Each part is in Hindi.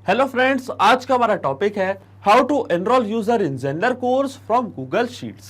हेलो फ्रेंड्स, आज का हमारा टॉपिक है how to enroll user in zendler course from Google Sheets.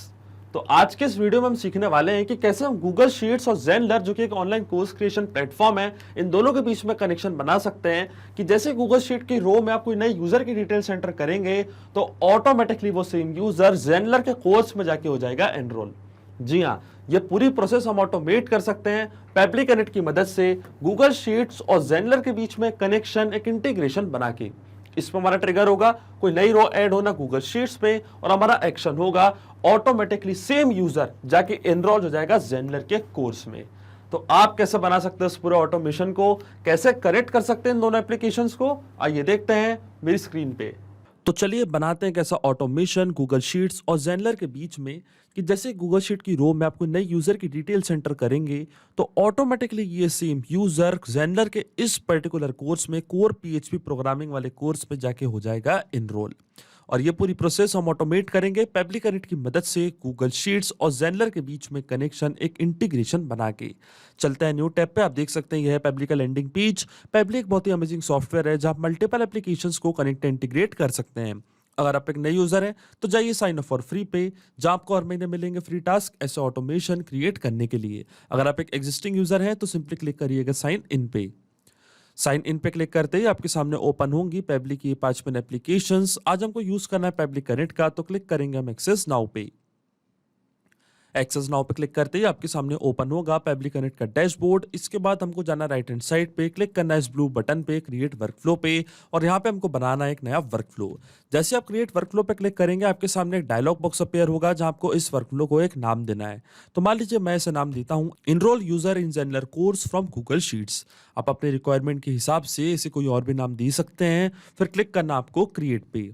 तो आज के इस वीडियो में हम सीखने वाले हैं कि कैसे हम गूगल शीट्स और ज़ेंडलर, जो कि एक ऑनलाइन कोर्स क्रिएशन प्लेटफॉर्म है, इन दोनों के बीच में कनेक्शन बना सकते हैं। कि जैसे गूगल शीट की रो में आप कोई नए यूजर की डिटेल्स एंटर करेंगे तो ऑटोमेटिकली वो सेम यूजर ज़ेंडलर के कोर्स में जाके हो जाएगा एनरोल। जी हाँ, ये पूरी प्रोसेस हम ऑटोमेट कर सकते हैं पेप्ली कनेक्ट की मदद से, गूगल शीट्स और ज़ेंडलर के बीच में कनेक्शन, एक इंटीग्रेशन बना के। इसमें हमारा ट्रिगर होगा कोई नई रो ऐड होना गूगल शीट्स पे, और हमारा एक्शन होगा ऑटोमेटिकली सेम यूजर जाके एनरोल हो जाएगा ज़ेंडलर के कोर्स में। तो आप कैसे बना सकते हैं इस पूरे ऑटोमेशन को, कैसे कनेक्ट कर सकते हैं इन दोनों एप्लीकेशंस को, आइए देखते हैं मेरी स्क्रीन पे। तो चलिए बनाते हैं कैसा ऑटोमेशन गूगल शीट्स और ज़ेंडलर के बीच में। कि जैसे गूगल शीट की रो में आपको नई यूजर की डिटेल्स एंटर करेंगे तो ऑटोमेटिकली ये सेम यूजर ज़ेंडलर के इस पर्टिकुलर कोर्स में, कोर पीएचपी प्रोग्रामिंग वाले कोर्स पे जाके हो जाएगा एनरोल। और ये पूरी प्रोसेस हम ऑटोमेट करेंगे पेप्ली कनेक्ट की मदद से, गूगल शीट्स और ज़ेंडलर के बीच में कनेक्शन, एक इंटीग्रेशन बना के। चलते हैं न्यू टैब पे। आप देख सकते हैं यह है पेप्ली का लैंडिंग पेज। पेप्ली एक बहुत ही अमेजिंग सॉफ्टवेयर है जहां आप मल्टीपल एप्लीकेशंस को कनेक्ट इंटीग्रेट कर सकते हैं। अगर आप एक नए यूजर हैं तो जाइए साइन अप फॉर फ्री पे, जहां आपको हर महीने मिलेंगे फ्री टास्क ऐसे ऑटोमेशन क्रिएट करने के लिए। अगर आप एक एग्जिस्टिंग यूजर हैं तो सिंपली क्लिक करिएगा साइन इन पे। साइन इन पे क्लिक करते ही आपके सामने ओपन होंगी पेप्ली की 5 एप्लीकेशंस। आज हमको यूज करना है पेप्ली कनेक्ट का, तो क्लिक करेंगे हम एक्सेस नाउ पे। एक्सेस नाउ पे क्लिक करते ही आपके सामने ओपन होगा पेप्ली कनेक्ट का डैशबोर्ड। इसके बाद हमको जाना राइट हैंड साइड पे, क्लिक करना है इस ब्लू बटन पे क्रिएट वर्कफ्लो पे, और यहाँ पे हमको बनाना है एक नया वर्कफ्लो। जैसे आप क्रिएट वर्कफ्लो पे क्लिक करेंगे आपके सामने एक डायलॉग बॉक्स अपीयर होगा जहाँ आपको इस वर्कफ्लो को एक नाम देना है। तो मान लीजिए मैं इसे नाम देता हूँ enroll user in zendler course from Google Sheets. आप अपने रिक्वायरमेंट के हिसाब से इसे कोई और भी नाम दे सकते हैं। फिर क्लिक करना आपको क्रिएट पे।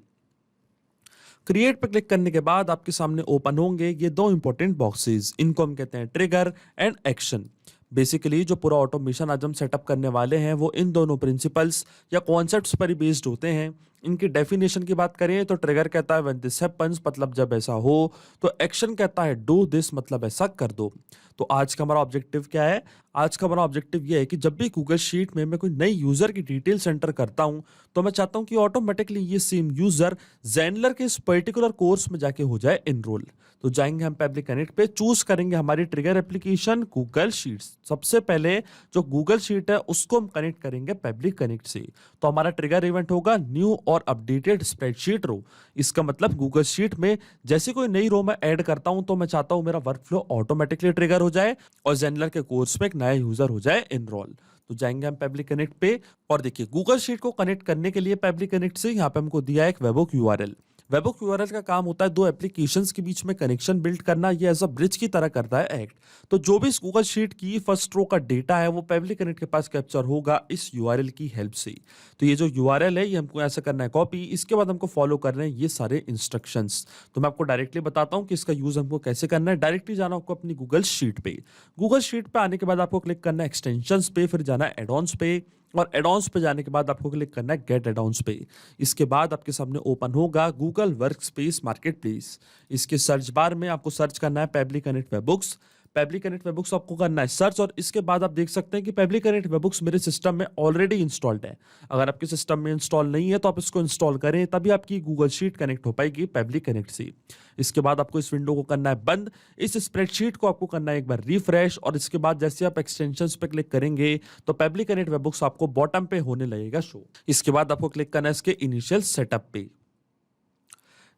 क्रिएट पर क्लिक करने के बाद आपके सामने ओपन होंगे ये दो इंपॉर्टेंट बॉक्सेस। इनको हम कहते हैं ट्रिगर एंड एक्शन। बेसिकली जो पूरा ऑटोमेशन आज हम सेटअप करने वाले हैं वो इन दोनों प्रिंसिपल्स या कॉन्सेप्ट्स पर ही बेस्ड होते हैं। इनकी डेफिनेशन की बात करें तो ट्रिगर कहता है व्हेन दिस हैपेंस, मतलब जब ऐसा हो। तो एक्शन कहता है डू दिस, मतलब ऐसा कर दो। तो आज का हमारा ऑब्जेक्टिव क्या है? आज का हमारा ऑब्जेक्टिव ये है कि जब भी गूगल शीट में मैं कोई नई यूजर की डिटेल्स एंटर करता हूं तो मैं चाहता हूं कि ऑटोमेटिकली ये सेम यूजर ज़ेंडलर के इस पर्टिकुलर कोर्स में जाके हो जाए एनरोल। तो जाएंगे हम पेप्ली कनेक्ट पे, चूज करेंगे हमारी ट्रिगर एप्लीकेशन गूगल शीट्स। सबसे पहले जो गूगल शीट है उसको हम कनेक्ट करेंगे पेप्ली कनेक्ट से। तो हमारा ट्रिगर इवेंट होगा न्यू और अपडेटेड स्प्रेडशीट रो। इसका मतलब गूगल शीट में जैसे कोई नई रो मैं ऐड करता हूं तो मैं चाहता हूं मेरा वर्कफ्लो ऑटोमेटिकली ट्रिगर हो जाए और ज़ेंडलर के कोर्स में एक नया यूजर हो जाए एनरोल। तो जाएंगे हम पेप्ली कनेक्ट पे, और देखिए गूगल शीट को कनेक्ट करने के लिए पेप्ली कनेक्ट से यहाँ पे हमको दिया है एक वेबहोक यूआरएल। वेबहोक यूआरएल का काम होता है दो एप्लीकेशंस के बीच में कनेक्शन बिल्ड करना। ये एज अ ब्रिज की तरह करता है एक्ट। तो जो भी इस गूगल शीट की फर्स्ट रो का डेटा है वो पेप्ली कनेक्ट के पास कैप्चर होगा इस यूआरएल की हेल्प से। तो ये जो यूआरएल है ये हमको ऐसा करना है कॉपी। इसके बाद हमको फॉलो करना है ये सारे इंस्ट्रक्शंस। तो मैं आपको डायरेक्टली बताता हूँ कि इसका यूज हमको कैसे करना है। डायरेक्टली जाना आपको अपनी गूगल शीट पे। गूगल शीट पे आने के बाद आपको क्लिक करना है एक्सटेंशंस पे, फिर जाना है एडॉन्स पे, और एडॉन्स पे जाने के बाद आपको क्लिक करना है गेट एडॉन्स पे। इसके बाद आपके सामने ओपन होगा गूगल वर्कस्पेस मार्केटप्लेस। इसके सर्च बार में आपको सर्च करना है पेप्ली कनेक्ट वेबबुक्स। पेप्ली कनेक्ट वेबबुक्स आपको करना है सर्च, और इसके बाद आप देख सकते हैं कि पेप्ली कनेक्ट वेबबुक्स मेरे सिस्टम में ऑलरेडी इंस्टॉल्ड है। अगर आपके सिस्टम में इंस्टॉल नहीं है तो आप इसको इंस्टॉल करें, तभी आपकी गूगल शीट कनेक्ट हो पाएगी पेप्ली कनेक्ट से। इसके बाद आपको इस विंडो को करना है बंद। इस स्प्रेडशीट को आपको करना है एक बार रिफ्रेश, और इसके बाद जैसे आप एक्सटेंशंस पे क्लिक करेंगे तो पेप्ली कनेक्ट वेबबुक्स आपको बॉटम पे होने लगेगा शो। इसके बाद आपको क्लिक करना है इसके इनिशियल सेटअप पे।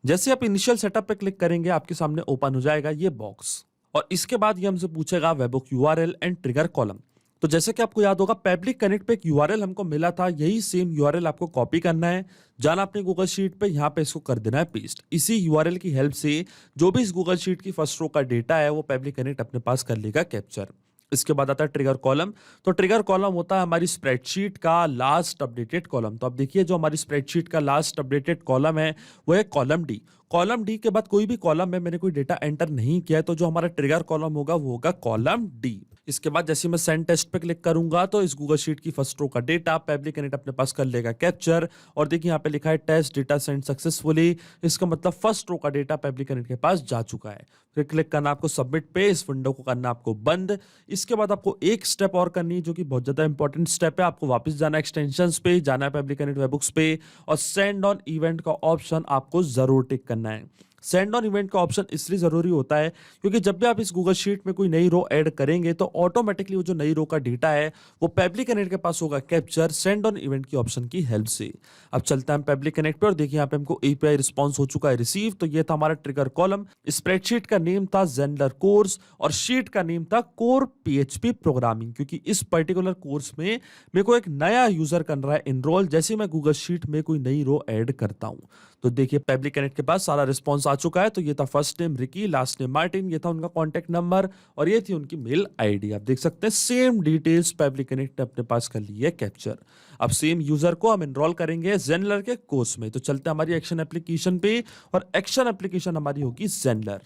जैसे आप इनिशियल सेटअप पे क्लिक करेंगे आपके सामने ओपन हो जाएगा ये बॉक्स, और इसके बाद ये हमसे पूछेगा वेबहोक यूआरएल एंड ट्रिगर कॉलम। तो जैसे कि आपको याद होगा पेप्ली कनेक्ट पे एक यूआरएल हमको मिला था, यही सेम यूआरएल आपको कॉपी करना है, जाना अपने गूगल शीट पे, यहाँ पे इसको कर देना है पेस्ट। इसी यूआरएल की हेल्प से जो भी इस गूगल शीट की फर्स्ट रो का डेटा है वो पेप्ली कनेक्ट अपने पास कर लेगा कैप्चर। इसके बाद आता है ट्रिगर कॉलम। तो ट्रिगर कॉलम होता है हमारी स्प्रेडशीट का लास्ट अपडेटेड कॉलम। तो आप देखिए जो हमारी स्प्रेडशीट का लास्ट अपडेटेड कॉलम है वो है कॉलम डी। कॉलम डी के बाद कोई भी कॉलम में मैंने कोई डेटा एंटर नहीं किया है तो जो हमारा ट्रिगर कॉलम होगा वो होगा कॉलम डी। इसके बाद जैसे मैं सेंड टेस्ट पे क्लिक करूंगा तो इस गूगल शीट की फर्स्ट रो का डेटा पेबली कनेक्ट अपने पास कर लेगा कैप्चर, और देखिए यहाँ पे लिखा है टेस्ट डेटा सेंड सक्सेसफुली। इसका मतलब फर्स्ट रो का डेटा पेबली कनेक्ट के पास जा चुका है। फिर क्लिक करना आपको सबमिट पे, इस विंडो को करना आपको बंद। इसके बाद आपको एक स्टेप और करनी है जो कि बहुत ज्यादा इंपॉर्टेंट स्टेप है। आपको वापस जाना है एक्सटेंशंस पे, जाना है पेबली कनेक्ट वेबबुक्स पे, और सेंड ऑन इवेंट का ऑप्शन आपको जरूर टिक करना है। सेंड ऑन इवेंट का ऑप्शन इसलिए जरूरी होता है क्योंकि जब भी आप इस गूगल शीट में कोई नई रो ऐड करेंगे तो ऑटोमेटिकली वो जो नई रो का डेटा है वो पेबली कनेक्ट के पास होगा कैप्चर सेंड ऑन इवेंट की ऑप्शन की हेल्प से। अब चलते हैं पेबली कनेक्ट पे और देखिए यहाँ पे हमको एपीआई रिस्पॉन्स हो चुका है रिसीव। तो ये था हमारा ट्रिगर कॉलम। स्प्रेडशीट का नेम था ज़ेंडलर कोर्स और शीट का नेम था कोर पीएचपी प्रोग्रामिंग, क्योंकि इस पर्टिकुलर कोर्स में मेरे को एक नया यूजर कर रहा है एनरोल जैसे मैं गूगल शीट में कोई नई रो ऐड करता हूं। तो देखिए पेबली कनेक्ट के पास सारा रिस्पॉन्स आ चुका है। तो ये था first name Ricky, last name Martin, ये था उनका कॉन्टैक्ट नंबर और ये थी उनकी मेल आईडी। आप देख सकते हैं सेम डिटेल्स पेबली कनेक्ट ने अपने पास कर ली है कैप्चर। अब सेम यूजर को हम एनरोल करेंगे ज़ेंडलर के कोर्स में। तो चलते हैं हमारी एक्शन एप्लीकेशन पे और एक्शन एप्लीकेशन हमारी होगी ज़ेंडलर।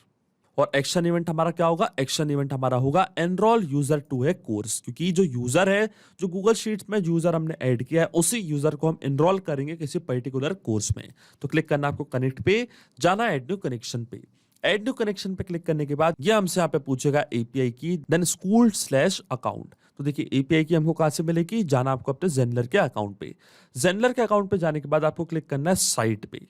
और एक्शन इवेंट हमारा क्या होगा? एक्शन इवेंट हमारा होगा enrol user to a course, क्योंकि जो यूजर है जो गूगल शीट्स में यूजर हमने ऐड किया है उसी यूजर को हम एनरोल करेंगे किसी पर्टिकुलर कोर्स में। तो क्लिक करना आपको कनेक्ट पे, जाना ऐड न्यू कनेक्शन पे। ऐड न्यू कनेक्शन पे क्लिक करने के बाद ये हमसे यहाँ पे पूछेगा एपीआई की, देन स्कूल/अकाउंट। तो देखिए एपीआई की हमको कहां से मिलेगी? जाना आपको अपने ज़ेंडलर के अकाउंट पे। ज़ेंडलर के अकाउंट पे जाने के बाद आपको क्लिक करना है साइट पे।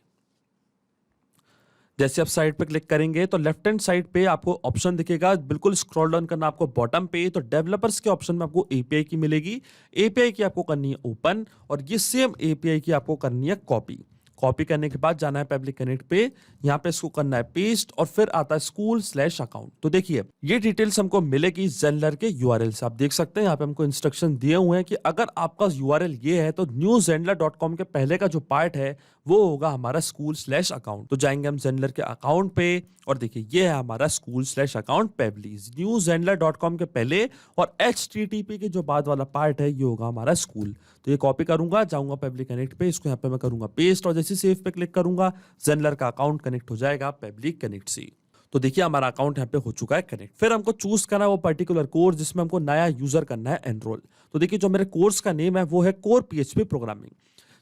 जैसे आप साइड पे क्लिक करेंगे तो लेफ्ट हैंड साइड पे आपको ऑप्शन दिखेगा, बिल्कुल स्क्रॉल डाउन करना आपको बॉटम पे। तो डेवलपर्स के ऑप्शन में आपको एपीआई की मिलेगी। एपीआई की आपको करनी है ओपन और ये सेम एपीआई की आपको करनी है कॉपी। कॉपी करने के बाद जाना है पेबली कनेक्ट पे, यहाँ पे इसको करना है पेस्ट और फिर आता है स्कूल/अकाउंट। तो देखिए ये डिटेल्स हमको मिलेगी ज़ेंडलर के यूआरएल से। आप देख सकते हैं यहाँ पे हमको इंस्ट्रक्शन दिए हुए हैं कि अगर आपका यूआरएल ये है तो newzenler.com के पहले का जो पार्ट है वो होगा हमारा स्कूल/अकाउंट। तो जाएंगे हम ज़ेंडलर के अकाउंट पे और देखिए ये है हमारा स्कूल/अकाउंट पेबली। newzenler.com के पहले और http के जो बाद वाला पार्ट है ये होगा हमारा स्कूल। तो ये कॉपी करूंगा, जाऊंगा पेबली कनेक्ट पे, इसको यहाँ पे मैं करूंगा पेस्ट और जैसे सेव पे क्लिक करूंगा ज़ेंडलर का अकाउंट कनेक्ट हो जाएगा पेबली कनेक्ट से। तो देखिए हमारा अकाउंट यहाँ पे हो चुका है कनेक्ट। फिर हमको चूज करना है वो पर्टिकुलर कोर्स जिसमें हमको नया यूजर करना है एनरोल। तो देखिए जो मेरे कोर्स का नेम है वो है कोर पीएचपी प्रोग्रामिंग।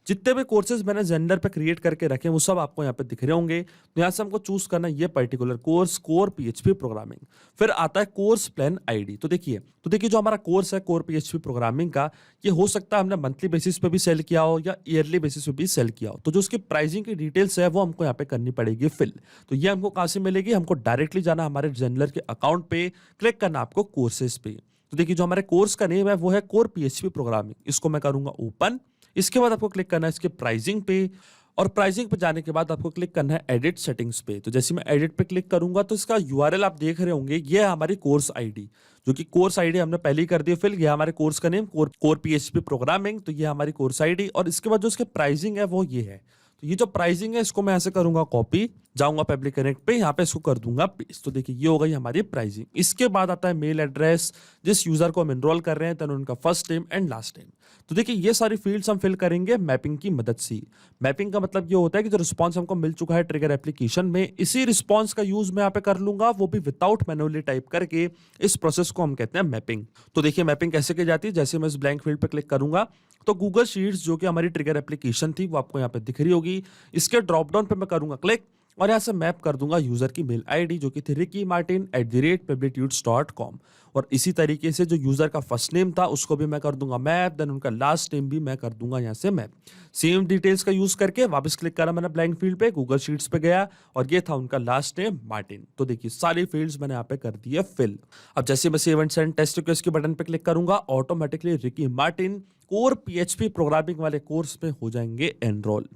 जितने भी कोर्सेज मैंने ज़ेंडलर पे क्रिएट करके रखे हैं वो सब आपको यहाँ पे दिख रहे होंगे। तो यहाँ से हमको चूज करना है ये particular course core PHP programming. फिर आता है कोर्स प्लान आईडी। तो देखिए जो हमारा कोर्स है कोर पीएचपी प्रोग्रामिंग का, ये हो सकता है हमने मंथली बेसिस पे भी सेल किया हो या ईयरली बेसिस पे भी सेल किया हो। तो जो उसकी प्राइसिंग की डिटेल्स है वो हमको यहाँ पे करनी पड़ेगी फिल। तो ये हमको कहाँ से मिलेगी? हमको डायरेक्टली जाना हमारे ज़ेंडलर के अकाउंट पे, क्लिक करना आपको कोर्सेज पे। तो देखिए जो हमारे कोर्स का नेम है वो है कोर पीएचपी प्रोग्रामिंग। इसको मैं करूंगा ओपन। इसके बाद आपको क्लिक करना है इसके प्राइसिंग पे और प्राइसिंग पे जाने के बाद आपको क्लिक करना है एडिट सेटिंग्स पे। तो जैसे मैं एडिट पे क्लिक करूंगा तो इसका यूआरएल आप देख रहे होंगे, ये है हमारी कोर्स आईडी, जो कि कोर्स आईडी हमने पहले ही कर दी फिल। ये हमारे कोर्स का नेम कोर पीएचपी प्रोग्रामिंग। तो ये हमारी कोर्स आईडी और इसके बाद जो इसके प्राइसिंग है वो ये है। तो ये जो प्राइसिंग है इसको मैं ऐसे करूंगा कॉपी, जाऊंगा पेबली कनेक्ट पे, यहाँ पे इसको कर दूंगा पेस्ट। तो देखिए ये हो गई हमारी प्राइसिंग। इसके बाद आता है मेल एड्रेस, जिस यूजर को हम एनरोल कर रहे हैं, देन उनका first name and last name. तो देखिए ये सारी फील्ड्स हम फिल करेंगे मैपिंग की मदद से। मैपिंग का मतलब ये होता है कि जो रिस्पॉन्स हमको मिल चुका है ट्रिगर एप्लीकेशन में, इसी रिस्पॉन्स का यूज मैं यहाँ पे कर लूंगा, वो भी विदाउट मैनुअली टाइप करके। इस प्रोसेस को हम कहते हैं मैपिंग। तो देखिए मैपिंग कैसे की जाती है, जैसे मैं इस ब्लैंक फील्ड पे क्लिक करूंगा तो गूगल शीट्स जो कि हमारी ट्रिगर एप्लीकेशन थी वो आपको यहाँ पे दिख रही होगी। इसके ड्रॉप डाउन पे मैं करूंगा क्लिक और यहाँ से मैप कर दूंगा यूजर की मेल आईडी जो कि थी ricky martin@publitudes.com। और इसी तरीके से जो यूजर का फर्स्ट नेम था उसको भी मैं कर दूंगा मैप, देन उनका लास्ट नेम भी मैं कर दूंगा यहाँ से मैप। सेम डिटेल्स का यूज करके वापस क्लिक करा मैंने ब्लैंक फील्ड पे, गूगल शीट्स पे गया और ये था उनका लास्ट नेम मार्टिन। तो देखिए सारी फील्ड्स मैंने यहाँ पे कर दी है फिल। अब जैसे मैं save and send test request के बटन पे क्लिक करूंगा, automatically Ricky Martin core PHP programming वाले कोर्स में हो जाएंगे एनरोल।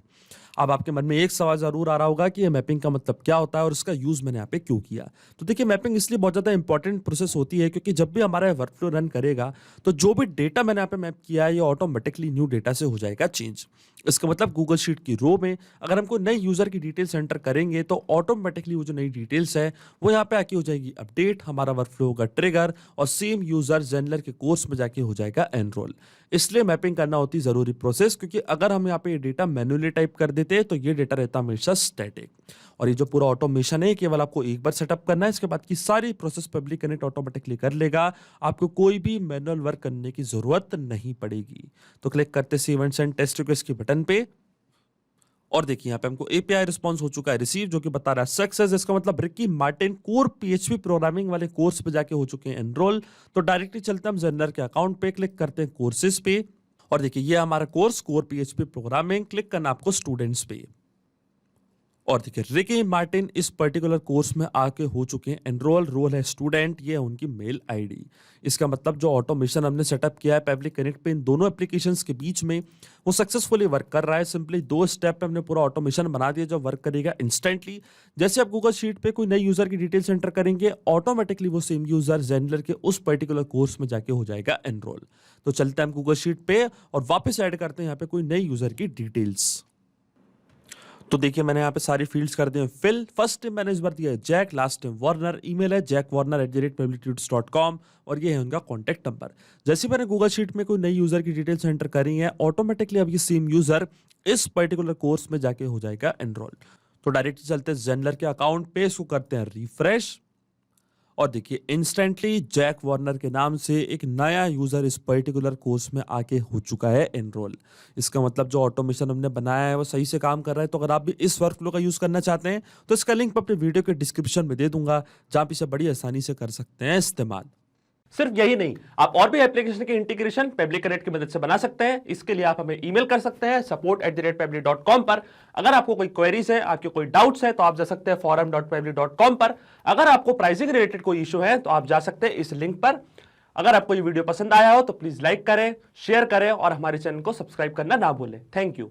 अब आपके मन में एक सवाल जरूर आ रहा होगा कि ये मैपिंग का मतलब क्या होता है और इसका यूज मैंने यहाँ पे क्यों किया। तो देखिए मैपिंग इसलिए बहुत ज्यादा इंपॉर्टेंट प्रोसेस होती है क्योंकि जब भी हमारा वर्कफ्लो रन करेगा तो जो भी डेटा मैंने यहाँ पे मैप किया है ये ऑटोमेटिकली न्यू डेटा से हो जाएगा चेंज। इसका मतलब गूगल शीट की रो में अगर हमको नई यूजर की डिटेल्स एंटर करेंगे तो ऑटोमेटिकली वो जो नई डिटेल्स है वो यहाँ पे आके हो जाएगी अपडेट, हमारा वर्कफ्लो होगा ट्रिगर और सेम यूजर ज़ेंडलर के कोर्स में जाके हो जाएगा एनरोल। इसलिए मैपिंग करना होती जरूरी प्रोसेस, क्योंकि अगर हम यहाँ पे ये डेटा मैन्युअली टाइप कर देते तो ये डेटा रहता हमेशा स्टैटिक। और ये जो पूरा ऑटोमेशन है केवल आपको एक बार सेटअप करना है, इसके बाद की सारी प्रोसेस पब्लिक कनेक्ट ऑटोमेटिकली कर लेगा, आपको कोई भी मैनुअल वर्क करने की जरूरत नहीं पड़ेगी। तो क्लिक करते save and send test request के बटन पे और देखिए यहाँ पे हमको एपीआई रिस्पांस हो चुका है रिसीव, जो कि बता रहा है सक्सेस। इसका मतलब Ricky Martin core PHP programming वाले कोर्स पे जाके हो चुके हैं एनरोल। तो डायरेक्टली चलते हैं हम ज़ेनलर के अकाउंट पे, क्लिक करते हैं कोर्सेज पे और देखिए ये हमारा course core PHP programming, click करना आपको स्टूडेंट्स पे और देखिए रिकी मार्टिन इस पर्टिकुलर कोर्स में आके हो चुके हैं एनरोल, रोल है स्टूडेंट, ये है उनकी मेल आईडी। इसका मतलब जो ऑटोमेशन हमने सेटअप किया है पब्लिक कनेक्ट पे इन दोनों एप्लीकेशंस के बीच में वो सक्सेसफुली वर्क कर रहा है। सिंपली 2 स्टेप पे हमने पूरा ऑटोमेशन बना दिया जो वर्क करेगा इंस्टेंटली। जैसे आप गूगल शीट पे कोई नए यूजर की डिटेल्स एंटर करेंगे, ऑटोमेटिकली वो सेम यूजर ज़ेनलर के उस पर्टिकुलर कोर्स में जाके हो जाएगा एनरोल। तो चलते हैं हम गूगल शीट पे और वापस ऐड करते हैं यहाँ पे कोई नए यूजर की डिटेल्स। तो देखिए मैंने यहाँ पे सारी फील्ड्स कर दी हैं फिल। फर्स्ट नेम मैंने इस बार दिया है Jack, last name Warner, email है jackwarner@publictudes.com और ये है उनका कॉन्टैक्ट नंबर। जैसे मैंने गूगल शीट में कोई नई यूजर की डिटेल्स एंटर करी है, ऑटोमेटिकली अब ये सेम यूजर इस पर्टिकुलर कोर्स में जाके हो जाएगा एनरोल। तो डायरेक्टली चलते हैं ज़ेनलर के अकाउंट पे, इसको करते हैं रिफ्रेश और देखिए इंस्टेंटली जैक वार्नर के नाम से एक नया यूजर इस पर्टिकुलर कोर्स में आके हो चुका है एनरोल। इसका मतलब जो ऑटोमेशन हमने बनाया है वो सही से काम कर रहा है। तो अगर आप भी इस वर्कफ्लो का यूज करना चाहते हैं तो इसका लिंक मैं अपने वीडियो के डिस्क्रिप्शन में दे दूंगा, जहां पे इसे बड़ी आसानी से कर सकते हैं इस्तेमाल। सिर्फ यही नहीं, आप और भी एप्लीकेशन के इंटीग्रेशन पब्लिक कनेक्ट की मदद से बना सकते हैं। इसके लिए आप हमें ईमेल कर सकते हैं support@public.com पर। अगर आपको कोई क्वेरीज है, आपके कोई डाउट्स है तो आप जा सकते हैं forum.public.com पर। अगर आपको प्राइसिंग रिलेटेड कोई इशू है तो आप जा सकते हैं इस लिंक पर। अगर आपको ये वीडियो पसंद आया हो तो प्लीज लाइक करें, शेयर करें और हमारे चैनल को सब्सक्राइब करना ना भूलें। Thank you.